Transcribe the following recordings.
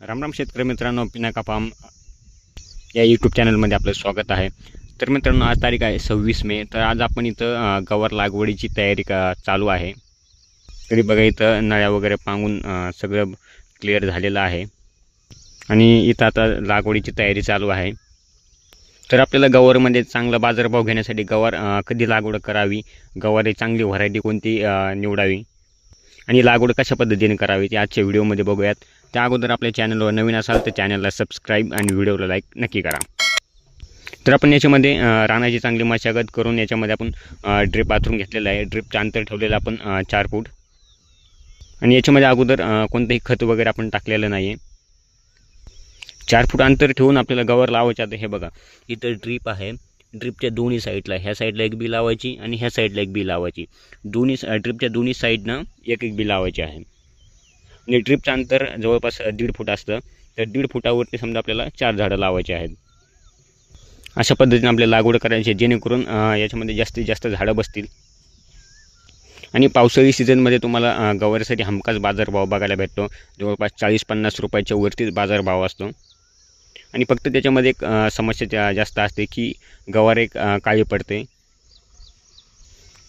रामराम शेतकरी मित्रांनो, पिनाका फार्म या यूट्यूब चॅनलमध्ये आपलं स्वागत आहे. तर मित्रांनो, आज तारीख आहे 26 मे. तर आज आपण इथं गवार लागवडीची तयारी चालू आहे. तरी बघा, इथं नळ्या वगैरे पांगून सगळं क्लिअर झालेलं आहे आणि इथं आता लागवडीची तयारी चालू आहे. तर आपल्याला गवारमध्ये चांगला बाजारभाव घेण्यासाठी गवार कधी लागवड करावी, गवारी चांगली व्हरायटी कोणती निवडावी आणि लागवड कशा पद्धतीने करावी ते आजच्या व्हिडिओमध्ये बघूयात. त्या अगोदर आपल्या चॅनलवर नवीन असाल तर चॅनलला सबस्क्राईब आणि व्हिडिओला लाईक नक्की करा. तर आपण याच्यामध्ये रानाची चांगली मशागत करून याच्यामध्ये आपण ड्रिप बाथरूम घेतलेला आहे. ड्रिपचं अंतर ठेवलेलं आपण 4 फूट आणि याच्यामध्ये अगोदर कोणतंही खत वगैरे आपण टाकलेलं नाही आहे. 4 फूट अंतर ठेवून आपल्याला गवार लावायचं. आता हे बघा, इथं ड्रिप आहे. ड्रिपच्या दोन्ही साईडला, ह्या साईडला एक बी लावायची आणि ह्या साईडला एक बी लावायची. ड्रिपच्या दोन्ही साईडनं एक एक बी लावायची आहे. आणि ड्रिपचं अंतर जवळपास 1.5 फूट असतं. तर 1.5 फुटावरती समजा आपल्याला 4 झाडं लावायची आहेत. अशा पद्धतीने आपल्याला लागवड करायची आहे, जेणेकरून याच्यामध्ये जास्तीत जास्त झाडं बसतील. आणि पावसाळी सीझनमध्ये तुम्हाला गवारीसाठी हमखास बाजारभाव बघायला भेटतो. जवळपास 40-50 रुपयाच्या वरतीच बाजारभाव असतो. आणि फक्त त्याच्यामध्ये एक समस्या जास्त असते की गवार एक काळी पडते.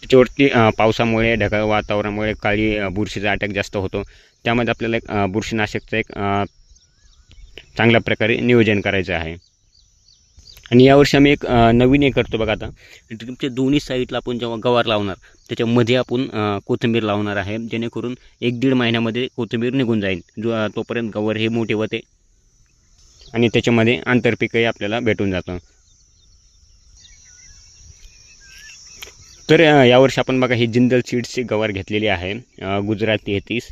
त्याच्यावरती पावसामुळे, ढगाळ वातावरणामुळे काळी बुरशीचा अटॅक जास्त होतो. त्यामध्ये आपल्याला एक बुरशीनाशकचं एक चांगल्या प्रकारे नियोजन करायचं आहे. आणि यावर्षी आम्ही एक नवीन करतो बघा. आता ड्रिपच्या दोन्ही साईडला आपण जेव्हा गवार लावणार त्याच्यामध्ये आपण कोथिंबीर लावणार आहे, जेणेकरून 1-1.5 महिन्यामध्ये कोथिंबीर निघून जाईल. तोपर्यंत गवार हे मोठे होते आणि त्याच्यामध्ये आंतरपीकही आपल्याला भेटून जातं. तर यावर्षी आपण बघा, ही जिंदल सीड्सची गवार घेतलेली आहे, गुजरात 33.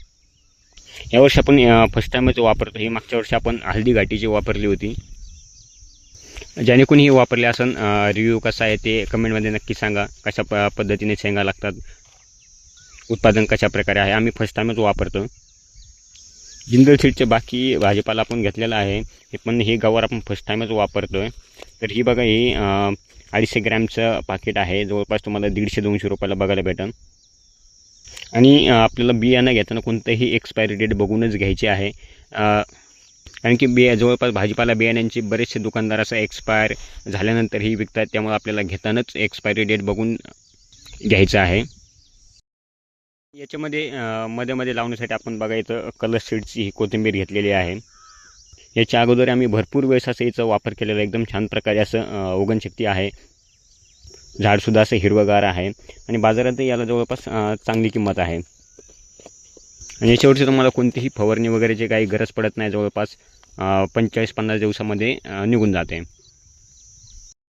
यावर्षी आपण फर्स्ट टाईमच वापरतो. ही मागच्या वर्षी आपण हल्दी घाटीची वापरली होती. ज्याने कोणी वापरले असेल, रिव्ह्यू कसा आहे ते कमेंटमध्ये नक्की सांगा. कशा पद्धतीने शेंगा लागतात, उत्पादन कशा प्रकारे आहे. आम्ही फर्स्ट टाईमच वापरतो. जिंदल सीडचे बाकी भाजीपाला आपण घेतलेला आहे, पण ही गवार आपण फर्स्ट टाईमच वापरतो आहे. तर ही बघा, ही 250 ग्रॅमचं पाकिट आहे. जवळपास तुम्हाला 150-200 रुपयाला बघायला भेटेल. आणि आपल्याला बियाणं घेताना कोणतंही एक्सपायरी डेट बघूनच घ्यायची आहे. कारण की जवळपास भाजीपाला बियाण्यांचे बरेचसे दुकानदार असं एक्सपायर झाल्यानंतरही विकतात. त्यामुळे आपल्याला घेतानाच एक्सपायरी डेट बघून घ्यायचं आहे. याच्यामध्ये मध्ये लावण्यासाठी आपण बघा, इथं कलर सीडची ही कोथिंबीर घेतलेली आहे. याच्या अगोदर आम्ही भरपूर वेळेस असं याचा वापर केलेला. एकदम छान प्रकारे असं उगवणशक्ती आहे. झाडसुद्धा असं हिरवगार आहे आणि बाजारातही याला जवळपास चांगली किंमत आहे. आणि याच्यावरती तुम्हाला कोणतीही फवारणी वगैरेची काही गरज पडत नाही. जवळपास 45-50 दिवसामध्ये निघून जाते.